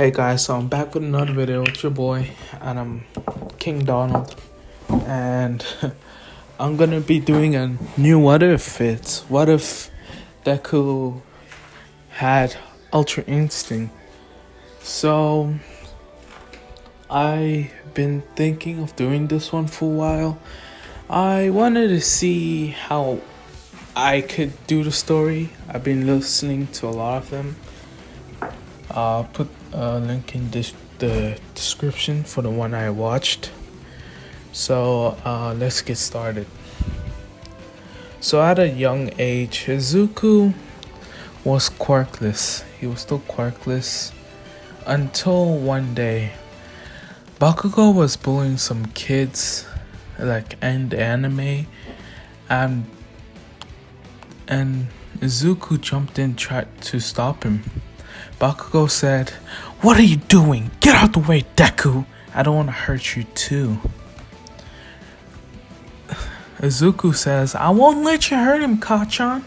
Hey guys, so I'm back with another video with your boy, and I'm King Donald, and I'm gonna be doing a new what if. It's what if Deku had Ultra Instinct. So I've been thinking of doing this one for a while. I wanted to see how I could do the story. I've been listening to a lot of them. I'll put a link in the description for the one I watched. So let's get started. So at a young age, Izuku was quirkless. He was still quirkless until one day, Bakugo was bullying some kids, in the anime, and Izuku jumped in, tried to stop him. Bakugo said, "What are you doing? Get out the way, Deku! I don't want to hurt you too." Izuku says, "I won't let you hurt him, Kachan.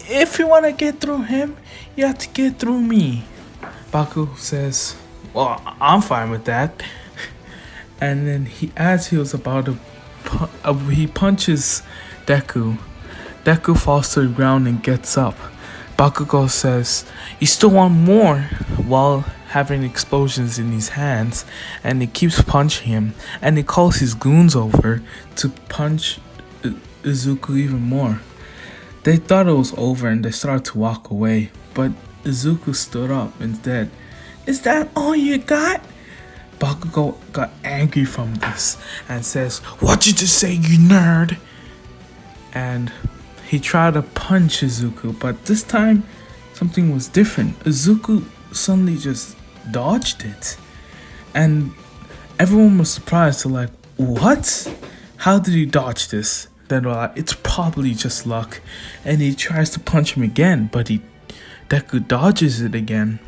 If you want to get through him, you have to get through me." Bakugo says, "Well, I'm fine with that." And then as he was about to he punches Deku. Deku falls to the ground and gets up. Bakugo says, "You still want more?" while having explosions in his hands, and he keeps punching him, and he calls his goons over to punch Izuku even more. They thought it was over and they started to walk away, but Izuku stood up instead. "Is that all you got?" Bakugo got angry from this and says, "What'd you just say, you nerd?" And he tried to punch Izuku, but this time something was different. Izuku suddenly just dodged it. And everyone was surprised. They're like, "What? How did he dodge this?" Then they're like, "It's probably just luck." And he tries to punch him again, but Deku dodges it again.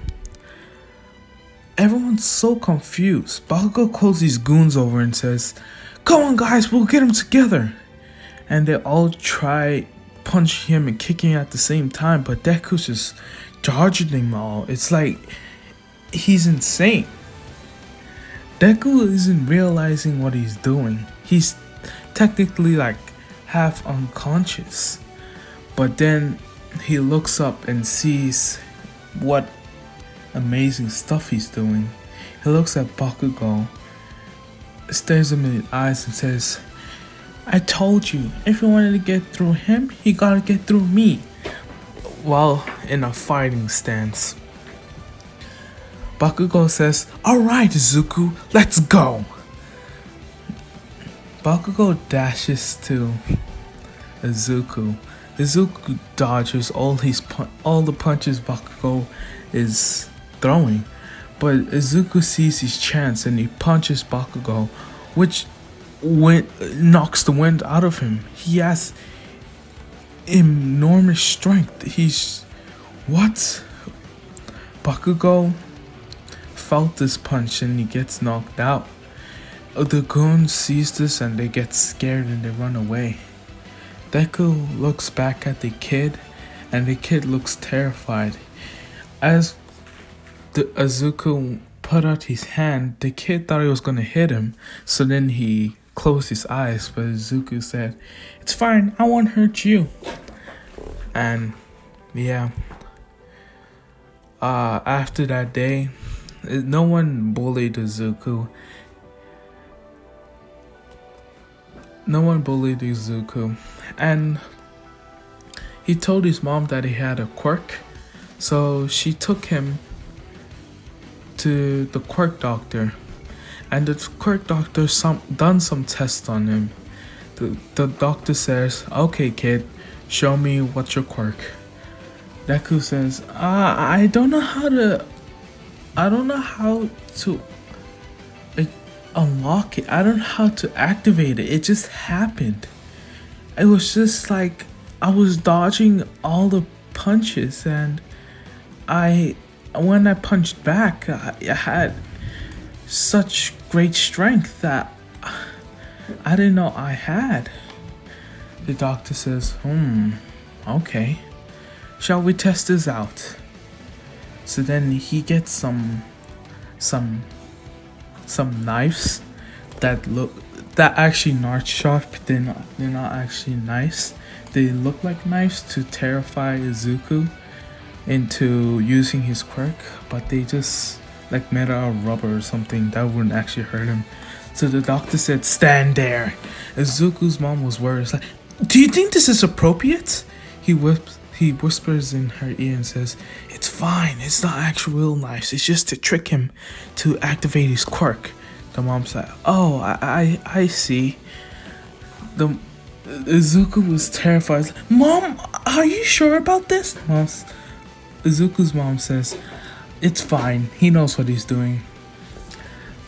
Everyone's so confused. Bakugo calls these goons over and says, "Come on guys, we'll get him together." And they all try punching him and kicking at the same time, but Deku's just charging them all. It's like he's insane. Deku isn't realizing what he's doing. He's technically half unconscious, but then he looks up and sees what amazing stuff he's doing. He looks at Bakugo, stares him in the eyes and says, "I told you, if you wanted to get through him, you gotta get through me," while in a fighting stance. Bakugo says, "Alright, Izuku, let's go." Bakugo dashes to Izuku. Izuku dodges all the punches Bakugo is throwing, but Izuku sees his chance and he punches Bakugo, which knocks the wind out of him. He has enormous strength. What? Bakugo felt this punch and he gets knocked out. The goons sees this and they get scared and they run away. Deku looks back at the kid and the kid looks terrified. As the Izuku put out his hand, the kid thought he was gonna hit him, so then he closed his eyes, but Izuku said, "It's fine, I won't hurt you." And yeah, after that day, no one bullied Izuku. And he told his mom that he had a quirk, so she took him to the quirk doctor, and the quirk doctor done some tests on him. The doctor says, "Okay, kid, show me what's your quirk." Deku says, I don't know how to unlock it. I don't know how to activate it. It just happened. It was just like I was dodging all the punches, and when I punched back, I had such great strength that I didn't know I had." The doctor says, okay. Shall we test this out? So then he gets some knives that actually not sharp. They're not actually knives. They look like knives to terrify Izuku into using his quirk, but they just like made out of rubber or something that wouldn't actually hurt him. So the doctor said, "Stand there." Izuku's mom was worried. It's like, "Do you think this is appropriate?" He whispers in her ear and says, "It's fine. It's not actual real knives. It's just to trick him to activate his quirk." The mom's like, "Oh, I see." Izuku was terrified. "Mom, are you sure about this?" Izuku's mom says, "It's fine. He knows what he's doing."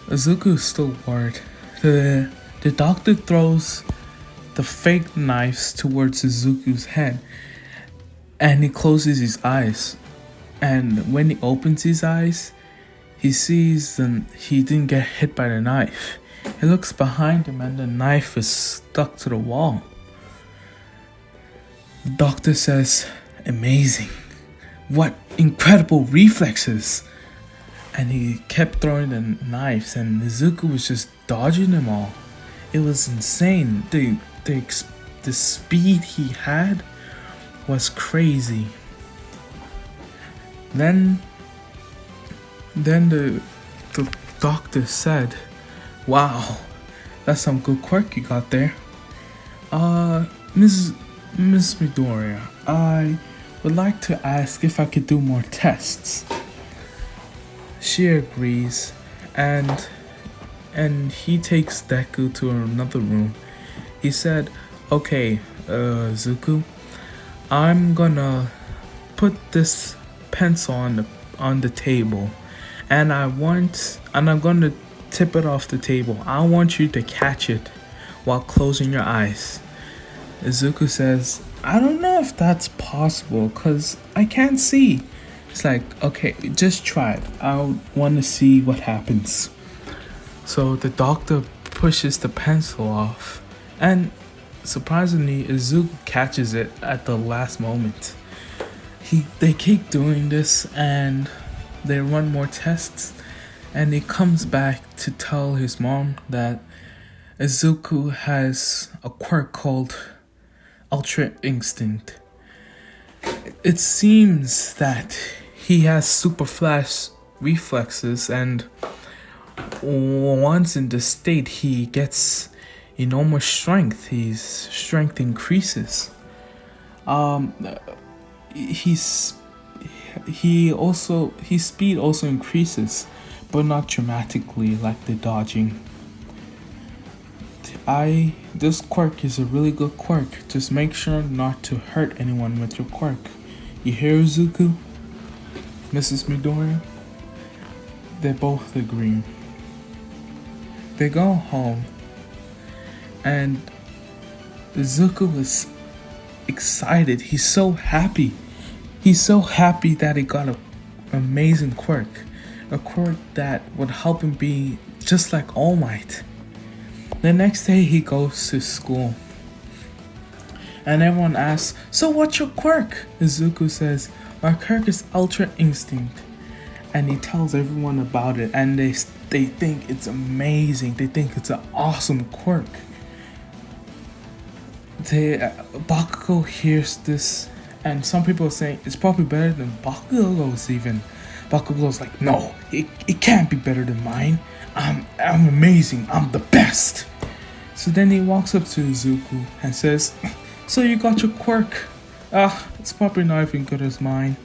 Izuku is still worried. The doctor throws the fake knives towards Izuku's head, and he closes his eyes. And when he opens his eyes, he sees that he didn't get hit by the knife. He looks behind him and the knife is stuck to the wall. The doctor says, "Amazing. What incredible reflexes." And he kept throwing the knives and Izuku was just dodging them all. It was insane. The speed he had was crazy. Then the doctor said, "Wow, that's some good quirk you got there. Miss Midoriya, I would like to ask if I could do more tests." She agrees, and he takes Deku to another room. He said, "Okay, Izuku, I'm gonna put this pencil on the table, and I'm gonna tip it off the table. I want you to catch it while closing your eyes." Izuku says, "I don't know if that's possible, cause I can't see." It's like, "Okay, just try it. I want to see what happens." So the doctor pushes the pencil off, and surprisingly, Izuku catches it at the last moment. They keep doing this, and they run more tests, and he comes back to tell his mom that Izuku has a quirk called Ultra Instinct. It seems that he has super flash reflexes, and once in this state, he gets enormous strength. His strength increases. His speed also increases, but not dramatically like the dodging. This quirk is a really good quirk. Just make sure not to hurt anyone with your quirk. You hear, Izuku? Mrs. Midoriya? They both agree. They go home, and Izuku is excited. He's so happy. He's so happy that he got an amazing quirk. A quirk that would help him be just like All Might. The next day he goes to school, and everyone asks, "So what's your quirk?" Izuku says, "My quirk is Ultra Instinct." And he tells everyone about it, and they think it's amazing. They think it's an awesome quirk. Bakugo hears this, and some people are saying it's probably better than Bakugo's even. Bakugo's like, "No, it can't be better than mine. I'm amazing. I'm the best." So then he walks up to Izuku and says, "So you got your quirk? It's probably not even good as mine."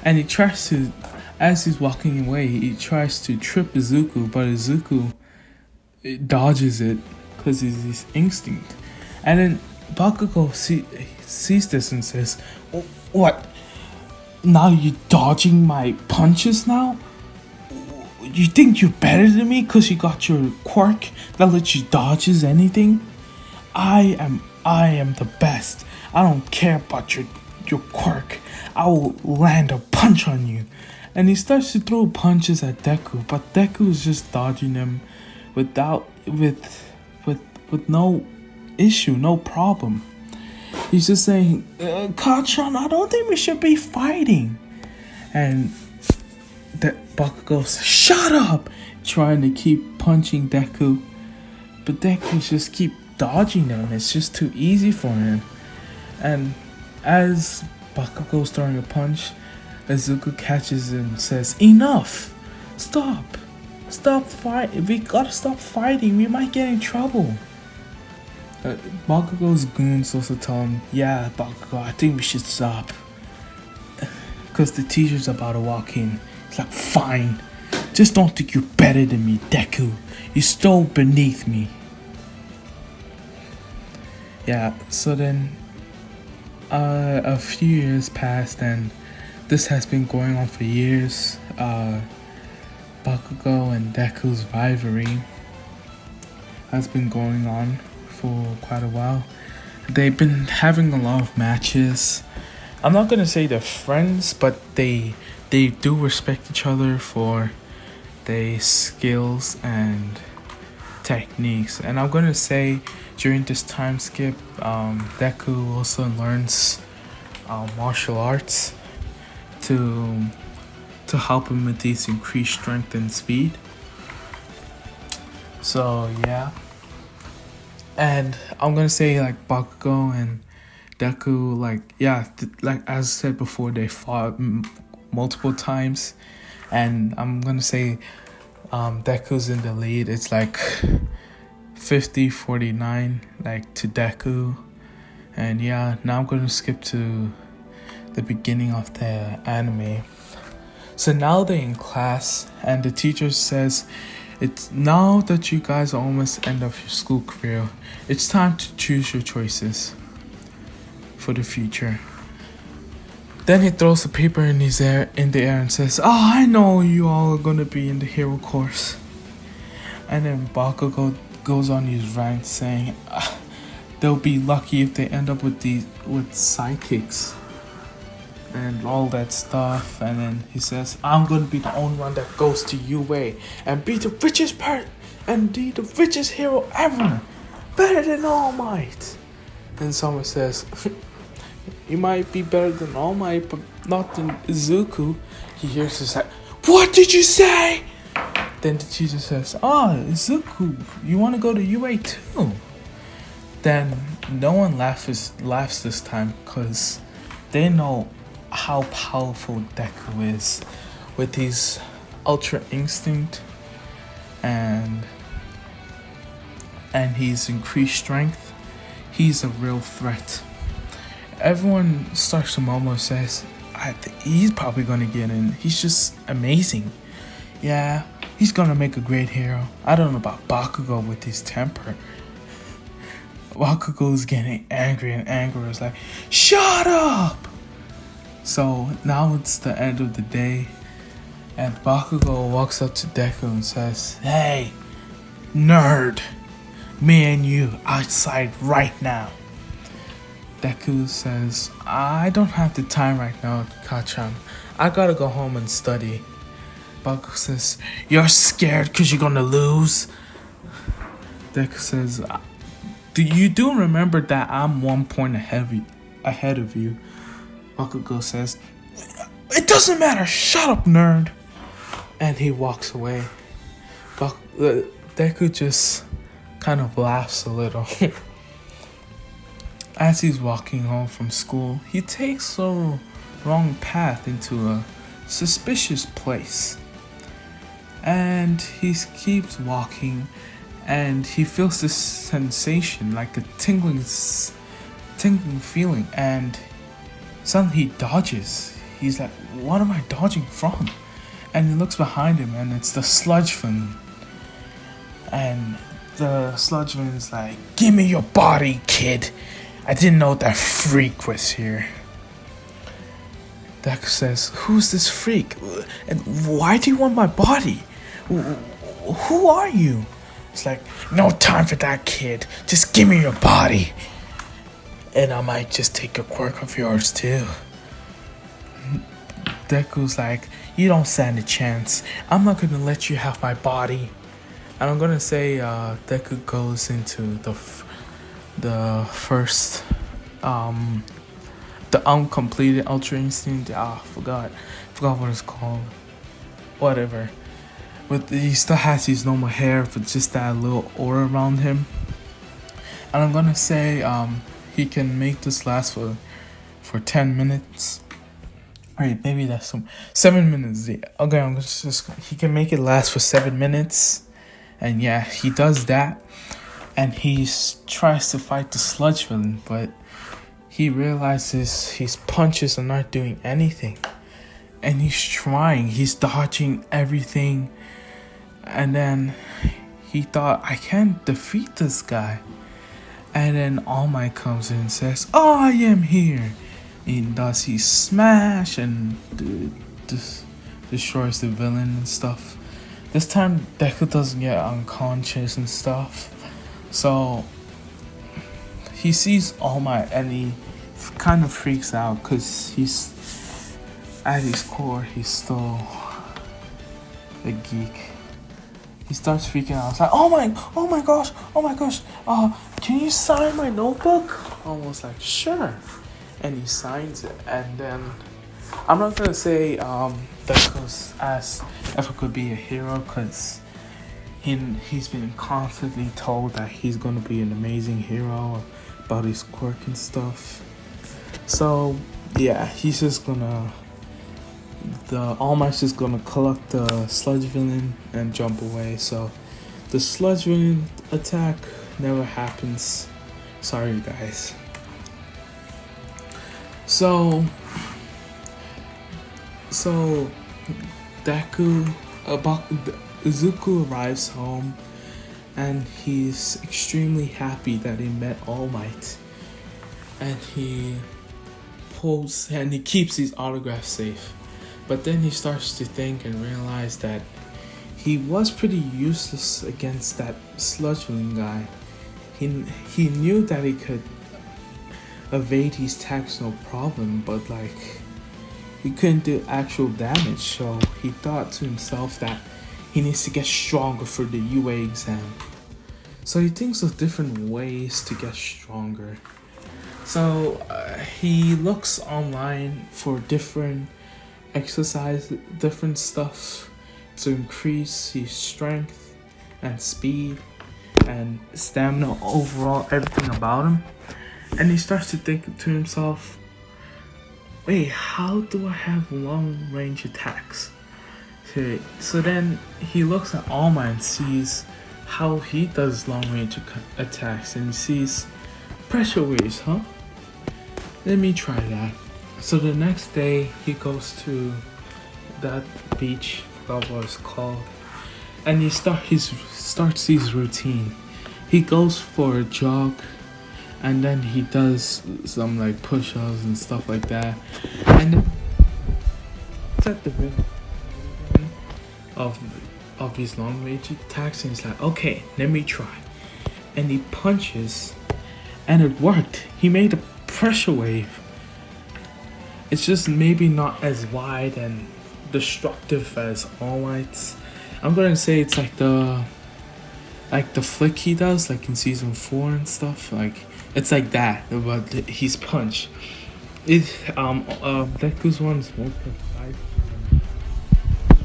And he tries to, as he's walking away, he tries to trip Izuku, but Izuku dodges it because it's his instinct. And then Bakugo sees this and says, "What? Now you're dodging my punches now? You think you're better than me because you got your quirk that lets you dodges anything? I am the best. I don't care about your quirk. I will land a punch on you." And he starts to throw punches at Deku, but Deku is just dodging them with no issue, no problem. He's just saying, "Kachan, I don't think we should be fighting." And that Bakugo says, "Shut up!" trying to keep punching Deku. But Deku just keep dodging them. It's just too easy for him. And as Bakugo's throwing a punch, Izuku catches him and says, "Enough! Stop! Stop fighting! We gotta stop fighting! We might get in trouble!" Bakugo's goons also tell him, "Yeah, Bakugo, I think we should stop." Because the teacher's about to walk in. He's like, "Fine. Just don't think you're better than me, Deku. You're still beneath me." Yeah, so then a few years passed and this has been going on for years. Bakugo and Deku's rivalry has been going on for quite a while. They've been having a lot of matches. I'm not gonna say they're friends, but they do respect each other for their skills and techniques. And I'm gonna say during this time skip, Deku also learns martial arts to help him with these increased strength and speed. So yeah, and I'm gonna say like Bakugo and Deku, like as I said before, they fought multiple times, and I'm gonna say Deku's in the lead. It's like 50-49 like to Deku. And yeah, now I'm gonna skip to the beginning of the anime. So now they're in class and the teacher says, "It's now that you guys are almost end of your school career, it's time to choose your choices for the future." Then he throws the paper in the air and says, "Oh, I know you all are gonna be in the hero course." And then Bakugo goes on his rant saying, they'll be lucky if they end up with sidekicks and all that stuff. And then he says, "I'm gonna be the only one that goes to UA and be the richest hero ever, better than All Might." Then someone says, "You might be better than All Might, but not than Izuku." He hears this like, "What did you say?" Then the teacher says, "Izuku, you want to go to UA too?" Then no one laughs this time because they know how powerful Deku is with his ultra instinct and his increased strength. He's a real threat. Everyone starts to murmur and says, he's probably gonna get in. He's just amazing. Yeah, he's gonna make a great hero. I don't know about Bakugo with his temper. Bakugo's getting angry and angrier. It's like, "Shut up!" So now it's the end of the day, and Bakugo walks up to Deku and says, "Hey, nerd, me and you outside right now." Deku says, "I don't have the time right now, Kachan. I gotta go home and study." Bakugo says, "You're scared because you're gonna lose?" Deku says, "You do remember that I'm 1 point ahead of you?" Bakugo says, "It doesn't matter, shut up, nerd." And he walks away. Deku just kind of laughs a little. As he's walking home from school, he takes a wrong path into a suspicious place. And he keeps walking, and he feels this sensation, like a tingling feeling, and suddenly he dodges. He's like, "What am I dodging from?" And he looks behind him, and it's the sludge fin. And the sludge fin's like, "Give me your body, kid. I didn't know that freak was here." Deku says, "Who's this freak? And why do you want my body? Who are you?" It's like, "No time for that, kid. Just give me your body. And I might just take a quirk of yours too." Deku's like, "You don't stand a chance. I'm not gonna let you have my body." And I'm gonna say Deku goes into the first the uncompleted Ultra Instinct. I forgot what it's called. whatever. But he still has his normal hair, but just that little aura around him. And I'm gonna say he can make this last for 10 minutes. Alright, maybe that's some 7 minutes. Yeah. Okay, I'm just he can make it last for 7 minutes. And yeah, he does that. And he tries to fight the sludge villain, but he realizes his punches are not doing anything. And he's dodging everything. And then he thought, I can't defeat this guy. And then All Might comes in and says, I am here. And does he smash and destroys the villain and stuff. This time Deku doesn't get unconscious and stuff. So he sees All Might and he kind of freaks out because he's at his core he's still a geek. He starts freaking out. It's like, oh my gosh, can you sign my notebook? Almost like, sure. And he signs it, and then I'm not gonna say Deku's asked if it could be a hero, because he's been constantly told that he's gonna be an amazing hero about his quirk and stuff. So yeah, he's just gonna All Might's just gonna collect the sludge villain and jump away. So the sludge villain attack never happens. Sorry guys. So Izuku arrives home and he's extremely happy that he met All Might, and he keeps his autograph safe. But then he starts to think and realize that he was pretty useless against that sludge villain guy. He knew that he could evade his attacks no problem, but like he couldn't do actual damage. So he thought to himself that he needs to get stronger for the UA exam. So he thinks of different ways to get stronger. So he looks online for different exercise, different stuff to increase his strength and speed and stamina, overall everything about him. And he starts to think to himself, wait, how do I have long range attacks? Okay, so then he looks at All Might and sees how he does long range attacks, and he sees pressure waves, huh? Let me try that. So the next day he goes to that beach, forgot what it's called, and he starts his routine. He goes for a jog, and then he does some like push-ups and stuff like that, and then it's at the rhythm of his long range attacks, and he's like, okay, let me try. And he punches, and it worked. He made a pressure wave. It's just maybe not as wide and destructive as All Might's. I'm gonna say it's like the flick he does, like in season 4 and stuff. Like it's like that, but his punch. Deku's one is 1.5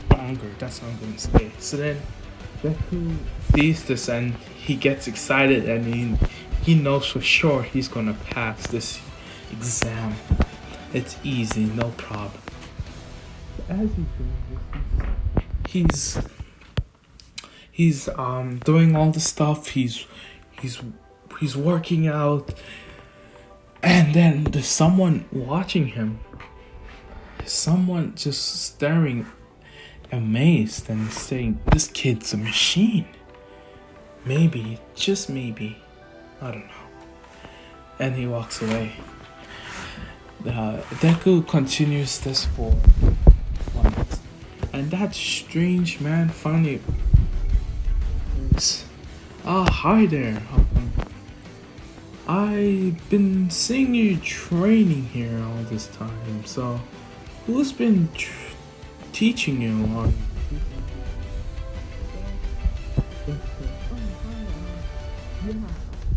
stronger. That's what I'm gonna say. So then Deku sees this and he gets excited, and he knows for sure he's gonna pass this exam. It's easy, no problem. As he's doing this, he's doing all the stuff. He's working out, and then there's someone watching him. Someone just staring, amazed, and saying, "This kid's a machine." Maybe, just maybe, I don't know. And he walks away. Deku continues this for months, and that strange man finally is, hi there. I've been seeing you training here all this time, so who's been teaching you on?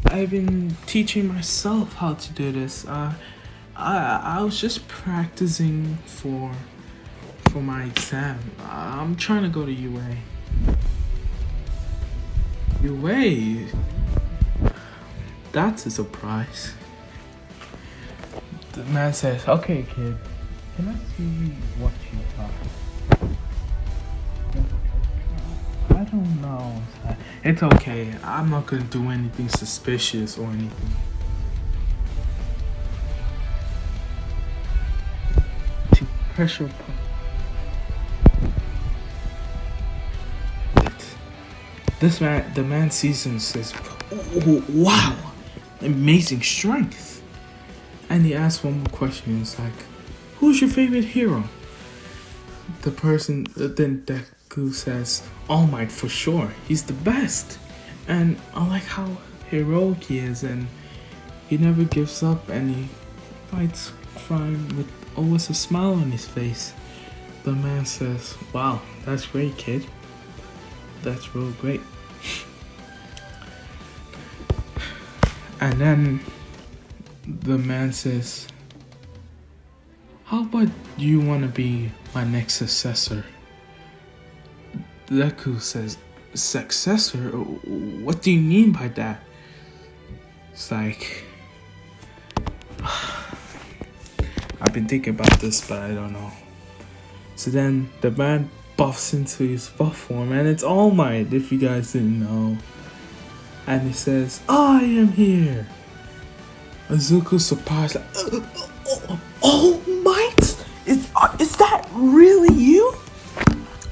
I've been teaching myself how to do this. I was just practicing for for my exam. I'm trying to go to UA. UA? That's a surprise. The man says, okay, kid, can I see what you got? I don't know. It's okay. I'm not gonna do anything suspicious or anything. Pressure pump. This man, the man sees and says, oh, wow, amazing strength. And he asks one more question. He's like, who's your favorite hero? The person, then Deku says, All Might for sure. He's the best. And I like how heroic he is, and he never gives up, and he fights crime with always a smile on his face. The man says, wow, that's great, kid. That's real great. And then the man says, how about you want to be my next successor? Deku says, successor? What do you mean by that? It's like, I've been thinking about this, but I don't know. So then the man buffs into his buff form, and it's All Might, if you guys didn't know. And he says, I am here. Izuku's surprised, like, All Might? Is that really you?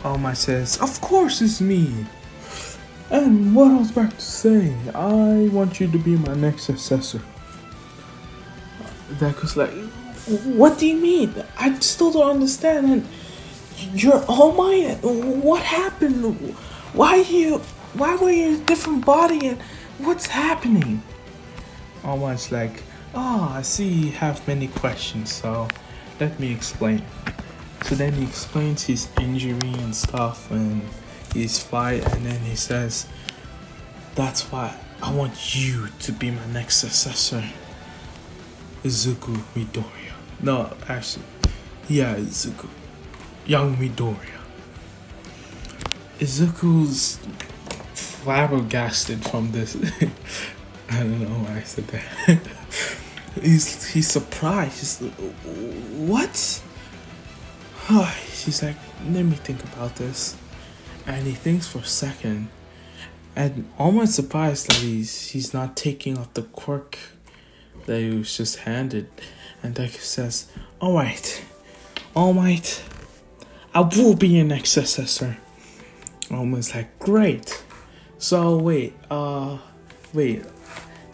All Might says, of course it's me. And what I was about to say, I want you to be my next successor. Deku's like, what do you mean? I still don't understand. And you're All Might? What happened? Why were you in a different body, and what's happening? All Might's like, I see you have many questions, so let me explain. So then he explains his injury and stuff and his fight, and then he says, that's why I want you to be my next successor, Izuku Midoriya. No, actually, yeah, Izuku. Young Midoriya. Izuku's flabbergasted from this. I don't know why I said that. He's surprised. He's like, what? He's like, let me think about this. And he thinks for a second, and almost surprised that he's not taking off the quirk that he was just handed. And Deku says, All Might, I will be your next successor. Almost like, great. So wait,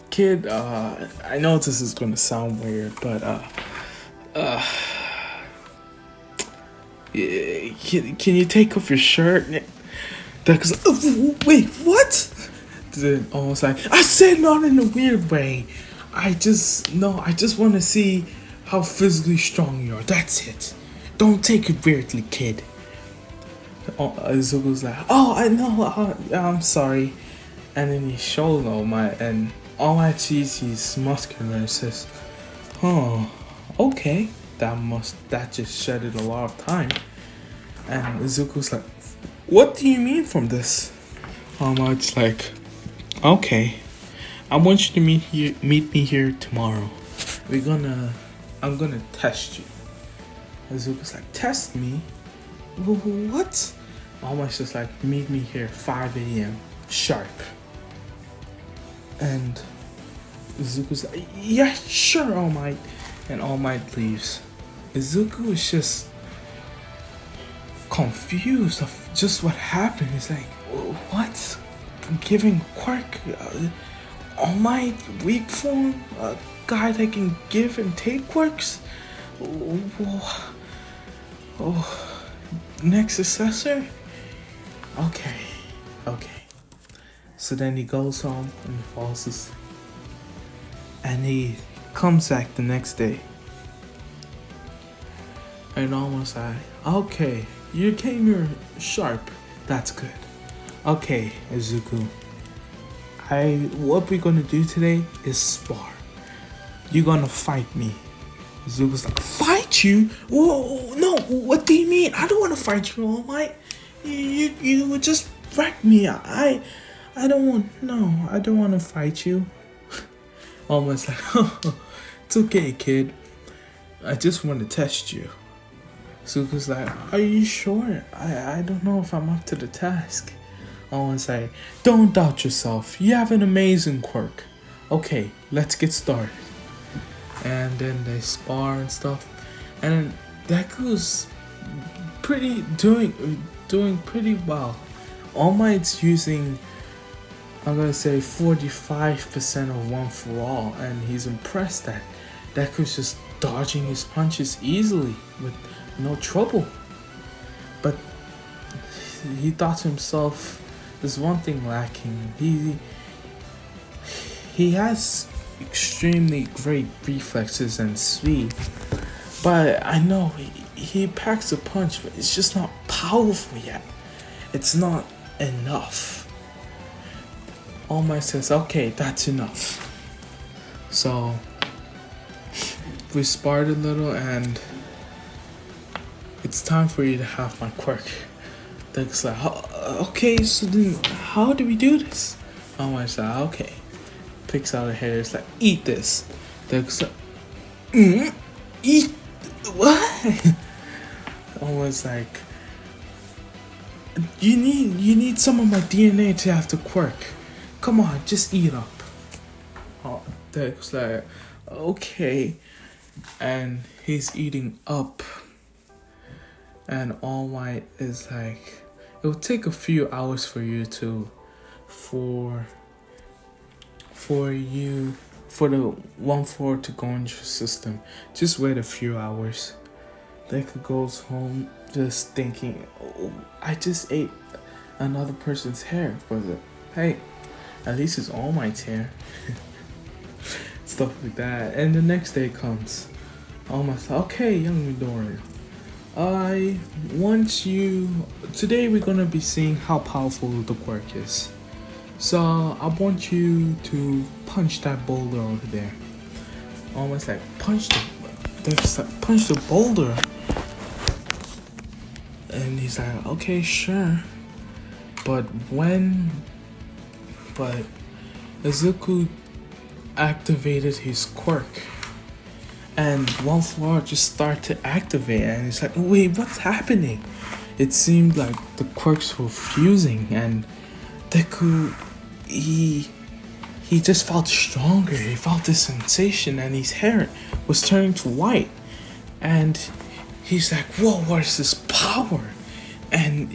kid, I know this is gonna sound weird, but can you take off your shirt? Deku's like, wait, what? Then almost like, I said not in a weird way. I just want to see how physically strong you are. That's it. Don't take it weirdly, kid. Izuku's like, I know, I'm sorry. And then he shows All Might, and All Might sees he's muscular and says, okay, that just shedded a lot of time. And Izuku's like, what do you mean from this? All Might's like, okay, I want you to meet me here tomorrow. I'm gonna test you. Izuku's like, test me? What? All Might's just like, meet me here 5 a.m. sharp. And Izuku's like, yeah, sure, All Might. And All Might leaves. Izuku is just confused of just what happened. He's like, what? Giving quirk? All Might weak form? A guy that can give and take quirks? Next successor? Okay. So then he goes home and falls asleep. And he comes back the next day. And almost like, okay, you came here sharp. That's good. Okay, Izuku. What we're gonna do today is spar. You're gonna fight me. Izuku's like, fight? fight you. Whoa, no, what do you mean? I don't want to fight you, All Might. You would just wreck me. I don't want. No, I don't want to fight you. Almost like, it's okay, kid. I just want to test you. Zuko's like, are you sure? I don't know if I'm up to the task. Almost like, don't doubt yourself. You have an amazing quirk. Okay, let's get started. And then they spar and stuff. And Deku's doing pretty well. All Might's using, I'm gonna say 45% of One For All, and he's impressed that Deku's just dodging his punches easily with no trouble. But he thought to himself, there's one thing lacking. He has extremely great reflexes and speed, but I know he packs a punch, but it's just not powerful yet. It's not enough. All Might says, okay, that's enough. So we sparred a little, and it's time for you to have my quirk. Deku's like, okay, so then how do we do this? All Might's like, okay. Picks out a hair, it's like, eat this. Deku's like, eat what? Almost like, you need some of my DNA to have the quirk. Come on, just eat up. Oh, Deku's like, okay. And he's eating up. And All Might is like, it will take a few hours for you to, for the 1-4 to go into your system. Just wait a few hours. Deku goes home just thinking, oh, I just ate another person's hair. But hey, at least it's All Might's hair. Stuff like that. And the next day comes. All Might's like, okay, young Midoriya, I want you. Today we're gonna be seeing how powerful the quirk is. So I want you to punch that boulder over there. Almost like punch the boulder. And he's like, okay, sure. But Izuku activated his quirk, and One For All just started to activate, and it's like, wait, what's happening? It seemed like the quirks were fusing, and Deku, he just felt stronger. He felt this sensation, and his hair was turning to white. And he's like, whoa, what is this power? And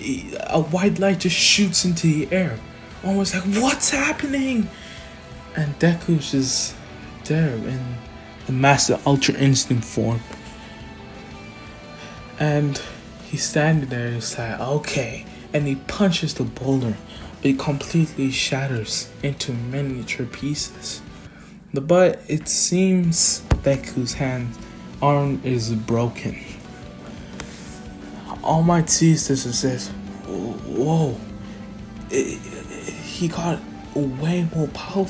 a white light just shoots into the air. Almost like, what's happening? And Deku's just there in the Master Ultra Instinct form. And he's standing there, it's like, okay. And he punches the boulder. It completely shatters into miniature pieces. But it seems Deku's arm is broken. All Might sees this and says, whoa, he got way more power.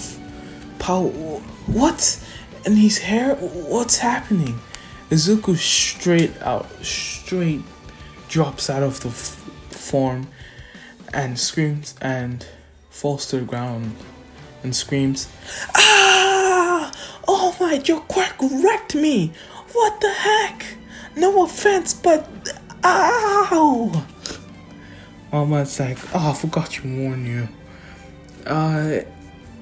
What? And his hair, what's happening? Izuku straight drops out of the form and screams and falls to the ground and screams, ah! Oh my, your quirk wrecked me! What the heck? No offense, but ow! All Might's like, oh, I forgot to warn you.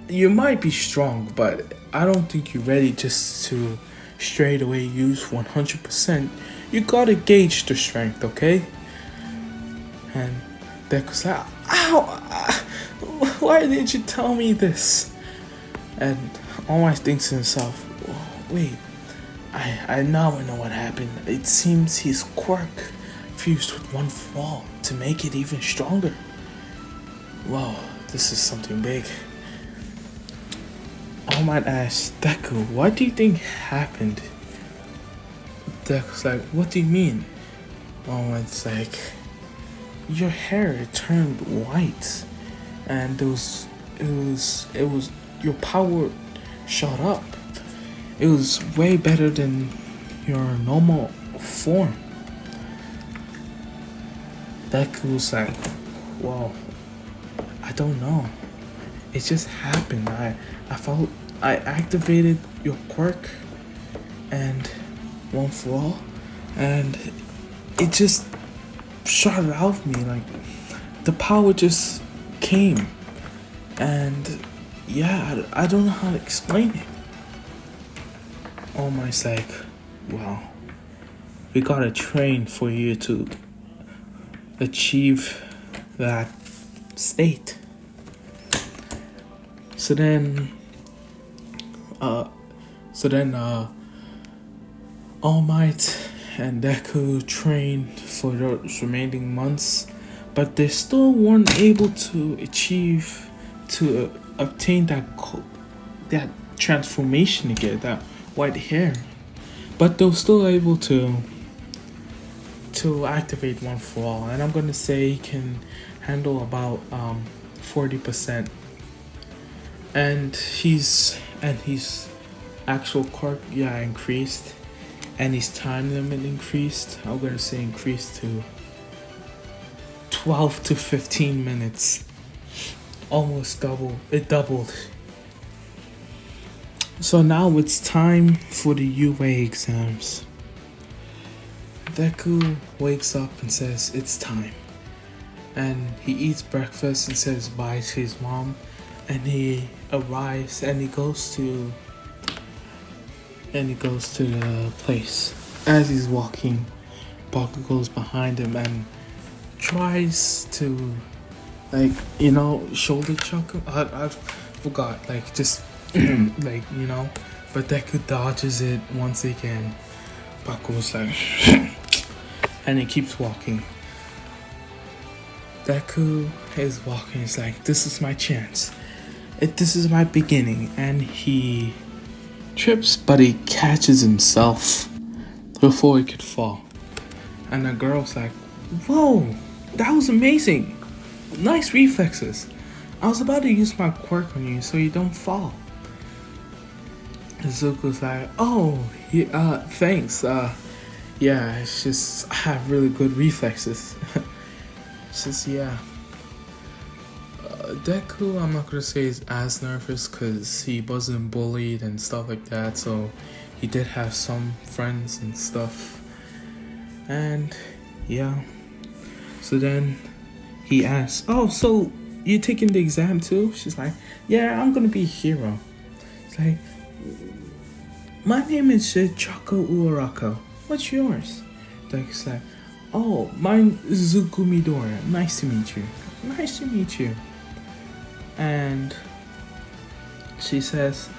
You might be strong, but I don't think you're ready just to straight away use 100%. You gotta gauge the strength, okay? And Deku's like, ow! Why didn't you tell me this? And All Might thinks to himself, wait, I now know what happened. It seems his quirk fused with One For All to make it even stronger. Whoa, this is something big. All Might asks, Deku, what do you think happened? Deku's like, what do you mean? All Might's like, your hair, it turned white, and it was your power shot up. It was way better than your normal form. Deku's like, whoa, I don't know. It just happened. I felt I activated your quirk and one for all, and it just shot it out of me. Like the power just came, and yeah, I don't know how to explain it. All Might's like, wow, we gotta train for you to achieve that state. So then All Might and Deku trained for those remaining months, but they still weren't able to obtain that transformation again, that white hair. But they were still able to activate one for all, and I'm gonna say he can handle about 40%. And his actual quirk increased, and his time limit increased. I'm gonna say increased to 12 to 15 minutes. Almost double. It doubled. So now it's time for the UA exams. Deku wakes up and says it's time. And he eats breakfast and says bye to his mom. And he arrives and he goes to the place. As he's walking, Baku goes behind him and tries to shoulder chuck him. I forgot, just but Deku dodges it once again. Baku's like and he keeps walking. Deku is walking, he's like, this is my chance. This is my beginning, and he trips, but he catches himself before he could fall. And the girl's like, whoa, that was amazing. Nice reflexes. I was about to use my quirk on you so you don't fall. Izuku's like, oh, yeah, thanks. Yeah, it's just, I have really good reflexes. It's just, yeah. Deku, I'm not gonna say is as nervous because he wasn't bullied and stuff like that, so he did have some friends and stuff. And yeah, so then he asks, oh, so you taking the exam too? She's like, yeah, I'm gonna be a hero. It's like, my name is Chako Uorako. What's yours? Deku's like, oh, mine is Izuku Midoriya. Nice to meet you. Nice to meet you. And she says,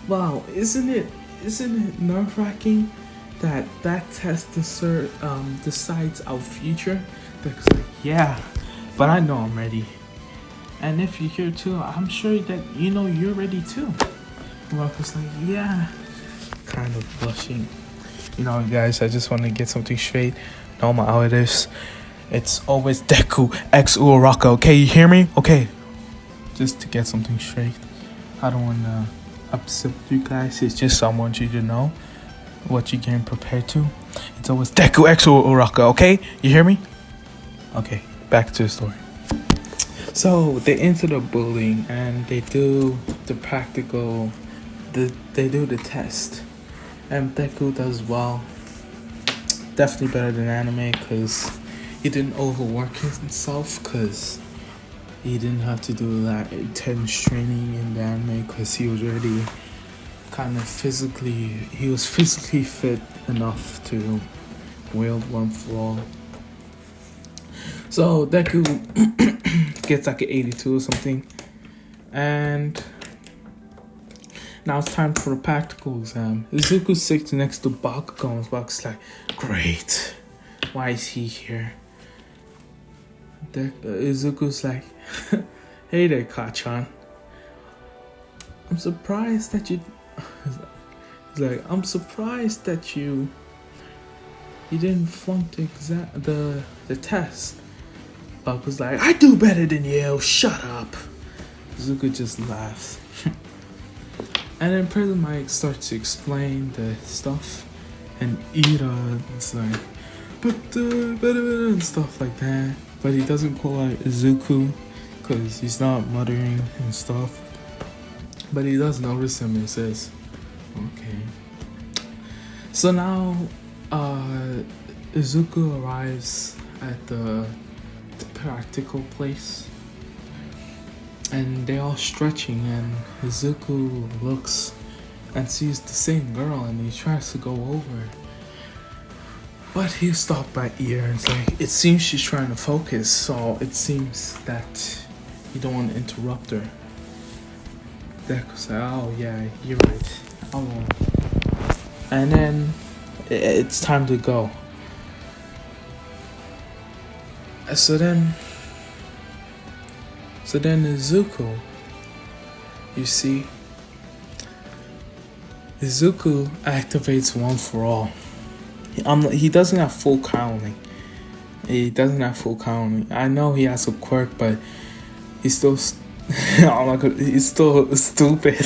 wow, isn't it nerve-wracking that test decides our future? Deku's like, yeah, but I know I'm ready. And if you're here too, I'm sure that you're ready too. Uoraka's like, yeah, kind of blushing. Guys, I just want to get something straight. All my auditors, it's always Deku X Uoraka, okay? You hear me? Okay. Just to get something straight. I don't want to upset you guys. It's just I want you to know what you're getting prepared to. It's always Deku X Uoraka, okay? You hear me? Okay, back to the story. So they enter the building and they do the practical, they do the test. And Deku does well. Definitely better than anime because he didn't overwork himself, because he didn't have to do that intense training in the anime because he was already he was physically fit enough to wield one for all. So Deku gets like an 82 or something, and now it's time for the practical exam. Izuku sits next to Bakugo, and Bakugo's like, great, why is he here? Izuku's like, hey there, Kachan. I'm surprised that you... He's like, I'm surprised that you didn't flunk the test. Bakugo's like, I do better than you, shut up. Izuku just laughs. And then President Mike starts to explain the stuff, And Ira's like, but and stuff like that. But he doesn't call out Izuku because he's not muttering and stuff. But he does notice him and says, okay. So now Izuku arrives at the practical place. And they're all stretching, and Izuku looks and sees the same girl, and he tries to go over. But he's stopped by ear, and it's like, it seems she's trying to focus, so it seems that you don't want to interrupt her. Deku's like, oh yeah, you're right, I won't. And then it's time to go. So then Izuku, you see, Izuku activates One for All. He doesn't have full counting. I know he has a quirk, but he's still, oh my god, he's still stupid.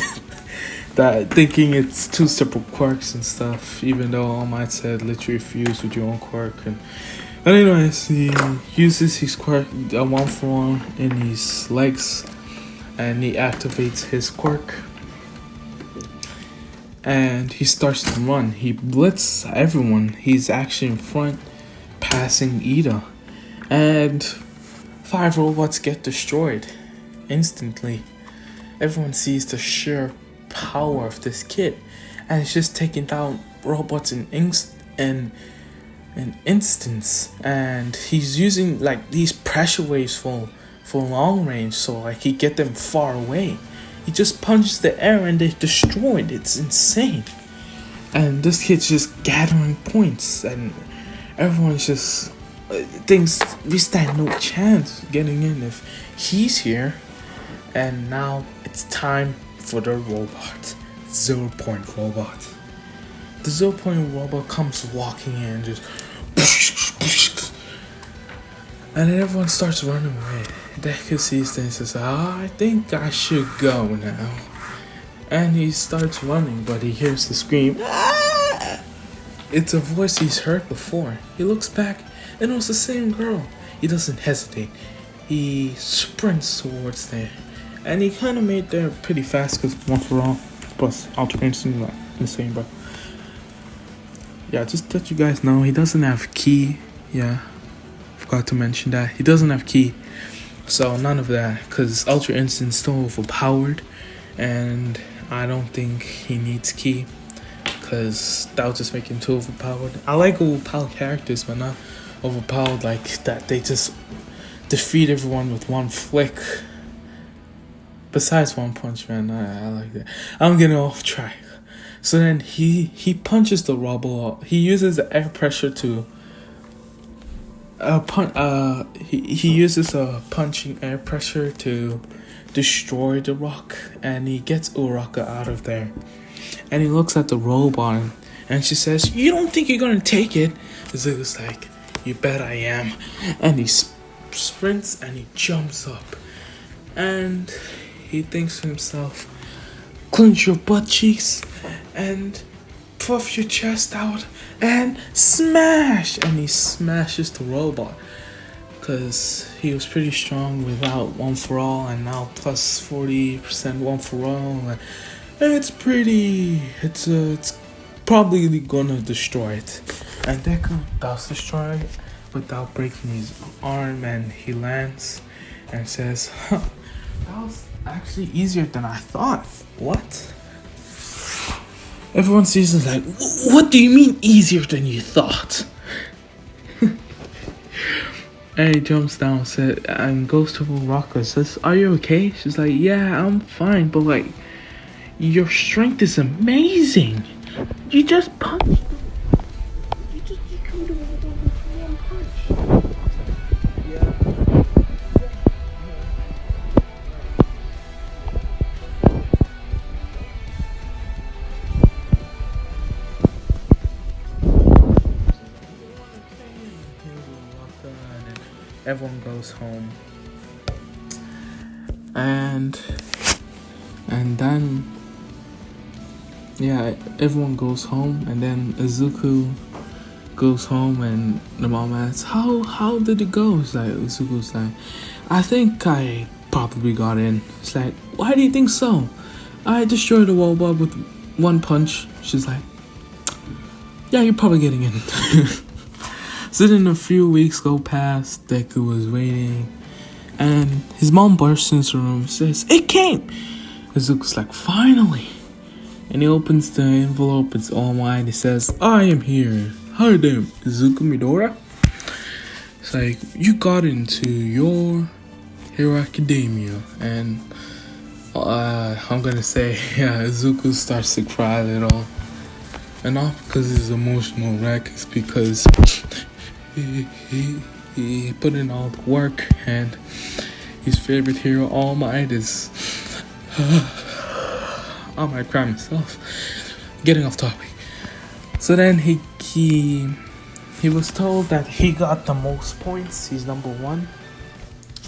That thinking it's two separate quirks and stuff. Even though All Might said literally fuse with your own quirk. And anyways, he uses his quirk, One for All, in his legs, and he activates his quirk. And he starts to run. He blitzes everyone. He's actually in front, passing Ida. And 5 robots get destroyed instantly. Everyone sees the sheer power of this kid. And it's just taking down robots in instance. And he's using like these pressure waves for long range. So like he get them far away. He just punches the air and they're destroyed. It's insane. And this kid's just gathering points. And everyone's just thinks we stand no chance getting in if he's here. And now it's time for the robot. 0 Point robot. The 0 Point robot comes walking in and just... And then everyone starts running away. Deku sees this and says, I think I should go now. And he starts running, but he hears the scream. Ah! It's a voice he's heard before. He looks back, and it was the same girl. He doesn't hesitate. He sprints towards there. And he kind of made there pretty fast, because One for All, plus Ultra Instinct, like insane, bro. Yeah, just to let you guys know, he doesn't have ki. Yeah, forgot to mention that. He doesn't have ki. So none of that, because Ultra Instinct's still overpowered, and I don't think he needs ki, because that would just make him too overpowered. I like overpowered characters, but not overpowered like that. They just defeat everyone with one flick. Besides One Punch Man, I like that. I'm getting off track. So then he punches the rubble. He uses the air pressure to he uses a punching air pressure to destroy the rock, and he gets Uraka out of there. And he looks at the robot, and she says, "You don't think you're gonna take it?" Zuko's like, "You bet I am." And he sprints and he jumps up, and he thinks to himself, "Clench your butt cheeks and puff your chest out and smash!" And he smashes the robot, because he was pretty strong without One for All, and now plus 40% One for All, and it's probably gonna destroy it. And Deku does destroy it without breaking his arm, and he lands and says, "Huh, that was actually easier than I thought." What? Everyone sees it like, "What do you mean easier than you thought?" And he jumps down and goes to Uraka, says, "Are you okay?" She's like, "Yeah, I'm fine, but like, your strength is amazing. You just punched. You killed him with one punch." Everyone goes home, and then yeah, everyone goes home, and then Izuku goes home, and the mom asks, how did it go? It's like Izuku's like, I think I probably got in. It's like, why do you think so? I destroyed the robot with one punch. She's like, yeah, you're probably getting in. So then a few weeks go past. Deku was waiting, and his mom bursts into the room and says, it came! Izuku's like, finally! And he opens the envelope, it's All Might. He says, I am here. Hi there, Izuku Midoriya. It's like, you got into your Hero Academia. And I'm gonna say, yeah, Izuku starts to cry a little. And not because he's emotional wreck, it's because he put in all the work, and his favorite hero, All Might, is I might cry myself. Getting off topic. So then he was told that he got the most points. He's number 1,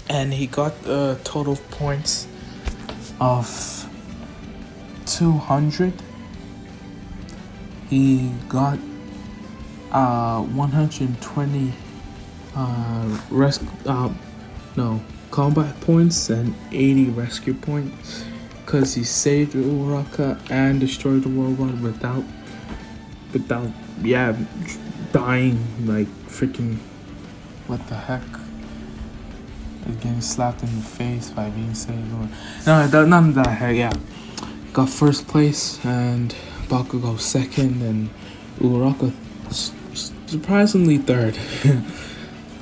and he got a total points of 200. He got 120 combat points and 80 rescue points, because he saved Uraka and destroyed the robot without dying like freaking, what the heck, and getting slapped in the face by being saved. Or none of that heck. Yeah, got first place, and Bakugo second, and Uraka surprisingly third.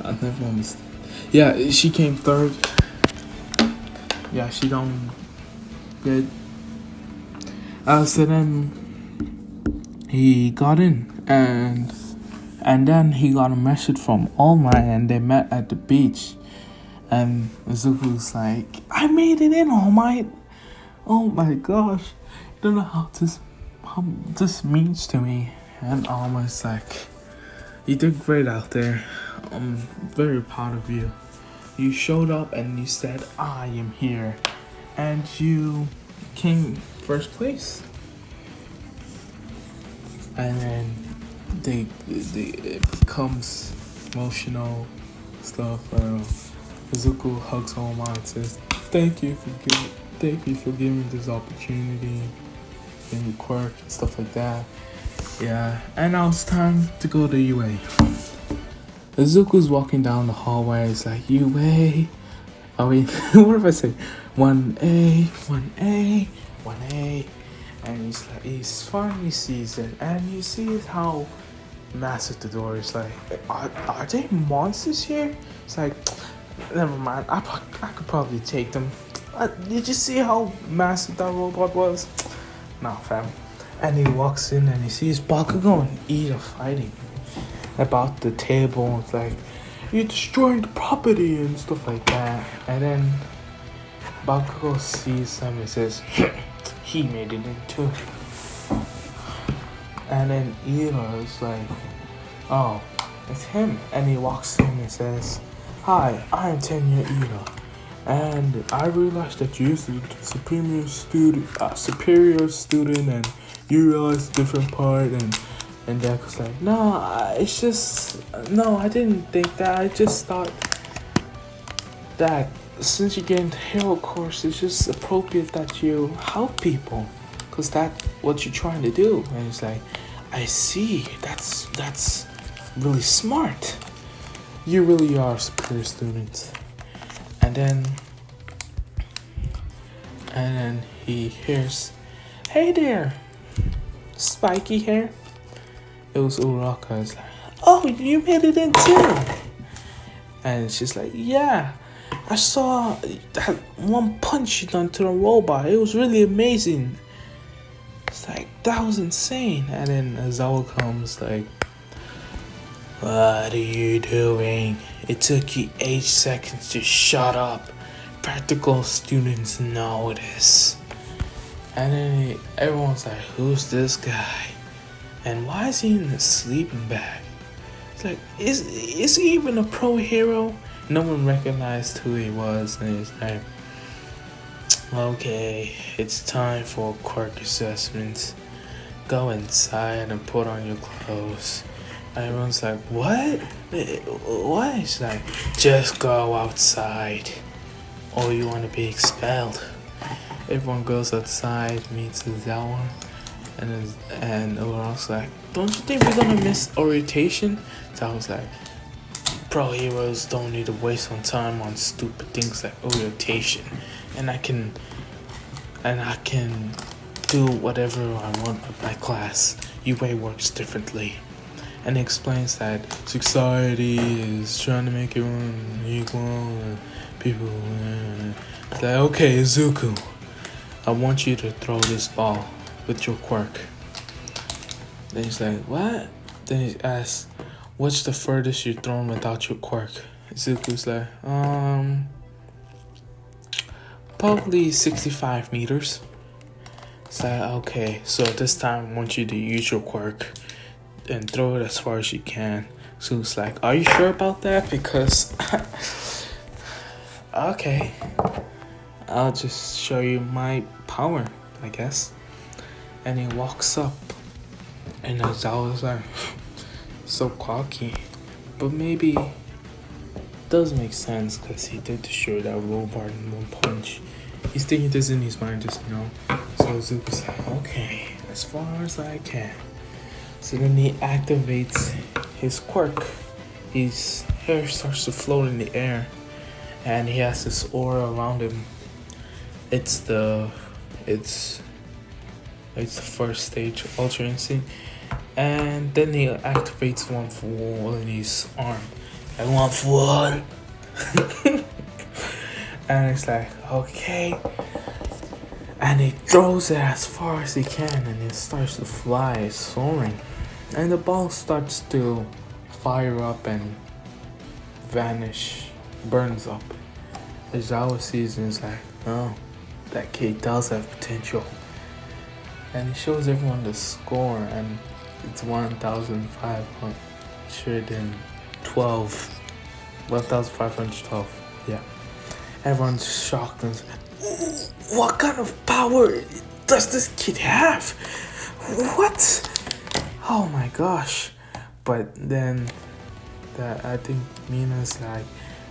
Never mind. Yeah, she came third. Yeah, she done good. So then he got in, and then he got a message from All Might, and they met at the beach. And Izuku's like, I made it in, All Might. Oh my gosh, you don't know how this means to me. And All Might's like, you did great out there. I'm very proud of you. You showed up and you said, I am here. And you came first place. And then it becomes emotional stuff. Izuku hugs All Might and says, thank you for giving me this opportunity. Giving me quirk and stuff like that. Yeah, and now it's time to go to UA. Izuku's walking down the hallway. It's like, UA. I mean, what if I say 1A, 1A, 1A? And he's finally sees it, and he sees how massive the door is. Like, are they monsters here? It's like, never mind. I could probably take them. Did you see how massive that robot was? Nah, fam. And he walks in and he sees Bakugo and Ida fighting about the table. It's like, you're destroying the property and stuff like that. And then Bakugo sees them and says, he made it in too. And then Ida is like, oh, it's him. And he walks in and says, hi, I'm 10-year Ida. And I realized that you're the superior student, and you realized a different part. And Deku's like, no, I didn't think that. I just thought that since you're getting the hero course, it's just appropriate that you help people, because that's what you're trying to do. And it's like, I see, that's really smart. You really are a superior student. And then he hears, hey there, spiky hair. It was Uraka. It's like, oh, you made it in too. And she's like, yeah, I saw that one punch you done to the robot. It was really amazing. It's like, that was insane. And then Azawa comes like, what are you doing? It took you 8 seconds to shut up. Practical students know this. And then everyone's like, who's this guy? And why is he in a sleeping bag? It's like, is he even a pro hero? No one recognized who he was. And it's like, okay, it's time for quirk assessment. go inside and put on your clothes. And everyone's like, what? What? He's like, just go outside or you want to be expelled. Everyone goes outside, meets Zawa, and Ura's like, don't you think we're gonna miss orientation? Zawa's like, pro heroes don't need to waste on time on stupid things like orientation, and I can do whatever I want with my class. UA works differently. And he explains that society is trying to make everyone equal and people. It's like, okay, Izuku, I want you to throw this ball with your quirk. Then he's like, what? Then he asks, what's the furthest you've thrown without your quirk? Izuku's like, probably 65 meters. It's like, okay, so this time I want you to use your quirk and throw it as far as you can. So it's like, are you sure about that? Because, okay, I'll just show you my power, I guess. And he walks up, and Zawa's like, so cocky, but maybe it does make sense because he did destroy that robot in one punch. He's thinking this in his mind, just So Izuku's like, okay, as far as I can. So then he activates his quirk. His hair starts to float in the air, and he has this aura around him. It's the first stage Ultra Instinct, and then he activates one for all in his arm. I want one. And it's like, okay. And he throws it as far as he can, and it starts to fly, soaring. And the ball starts to fire up and vanish, burns up. Izawa sees and is like, oh, that kid does have potential. And he shows everyone the score, and it's 1,512. 1,512, yeah. Everyone's shocked and what kind of power does this kid have? What? Oh my gosh. But then I think Mina's like,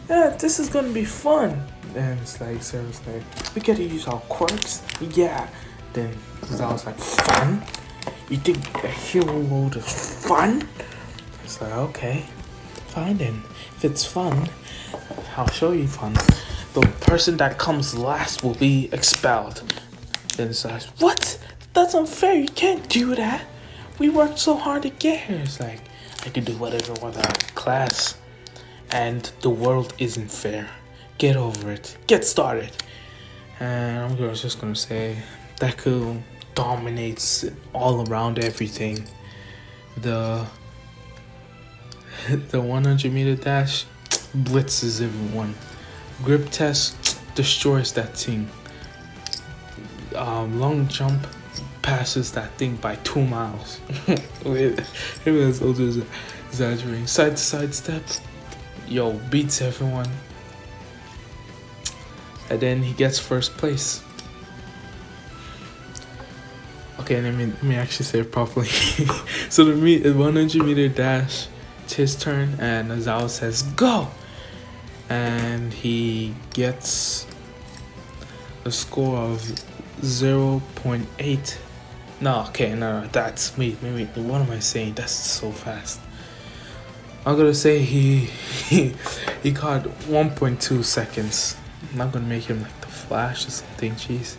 yeah, this is gonna be fun. And it's like, Sarah's like, we gotta use our quirks? Yeah. Then Zawa's like, fun? You think a hero world is fun? It's like, okay, fine then. If it's fun, I'll show you fun. The person that comes last will be expelled. Then it's like, what? That's unfair. You can't do that. We worked so hard to get here. It's like, I can do whatever I want in class. And the world isn't fair. Get over it. Get started. And I'm just gonna say, Deku dominates all around everything. The 100-meter dash blitzes everyone. Grip test destroys that thing. Long jump passes that thing by 2 miles. It was also exaggerating. Side to side step, beats everyone. And then he gets first place. Okay, let me actually say it properly. So the 100-meter dash, it's his turn, and Azawa says, go! And he gets a score of 0.8. No, that's me. Maybe, what am I saying? That's so fast. I'm gonna say he caught 1.2 seconds. I'm not gonna make him like the Flash or something, jeez.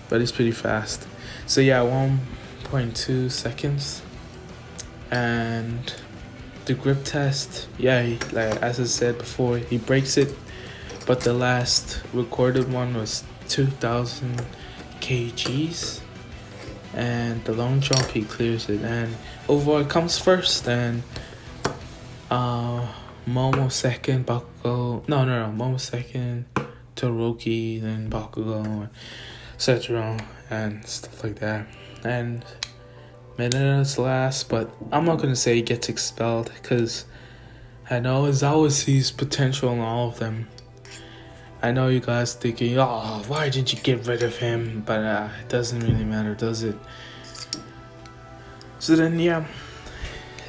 But it's pretty fast. So yeah, 1.2 seconds. And the grip test, yeah, like as I said before, he breaks it, but the last recorded one was 2,000 kgs, and the long jump he clears it, and overall it comes first, and Momo second, Bakugo, Momo second, Todoroki, then Bakugo, etc., and stuff like that, and Mina's last, but I'm not gonna say he gets expelled because I know Izawa sees potential in all of them. I know you guys thinking, oh, why didn't you get rid of him? But it doesn't really matter, does it? So then yeah,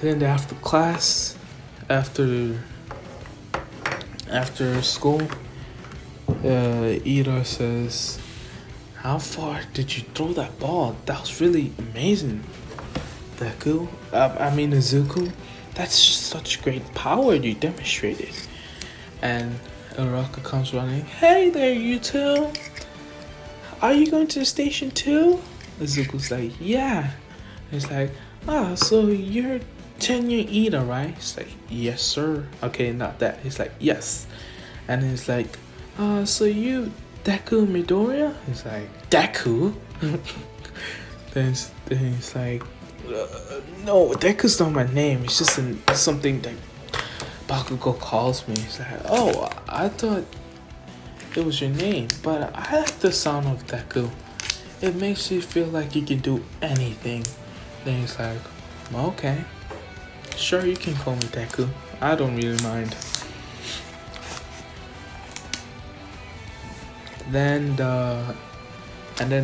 then after class, after school, Ida says, "How far did you throw that ball? That was really amazing, Deku. I mean Izuku. That's such great power you demonstrated." And Uraka comes running. "Hey there, you two. Are you going to the station too?" Izuku's like, "Yeah." And he's like, so you're Tenya Ida, right? He's like, "Yes, sir." Okay, not that. He's like, "Yes." And he's like, so you Deku Midoriya?" He's like, "Deku?" then he's like, "No, Deku's not my name. It's just something that Bakugo calls me." He's like, "Oh, I thought it was your name, but I like the sound of Deku. It makes you feel like you can do anything." Then he's like, "Okay, sure, you can call me Deku. I don't really mind." Then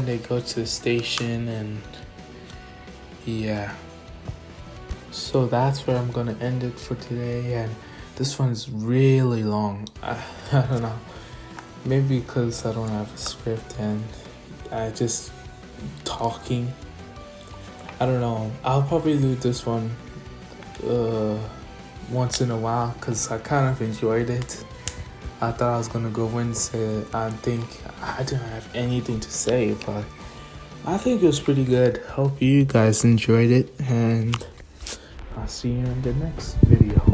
they go to the station, and yeah. So that's where I'm gonna end it for today, and this one's really long. I don't know. Maybe because I don't have a script and I just talking. I don't know. I'll probably do this one once in a while because I kind of enjoyed it. I thought I was gonna go and say I think I didn't have anything to say, but I think it was pretty good. Hope you guys enjoyed it, and I'll see you in the next video.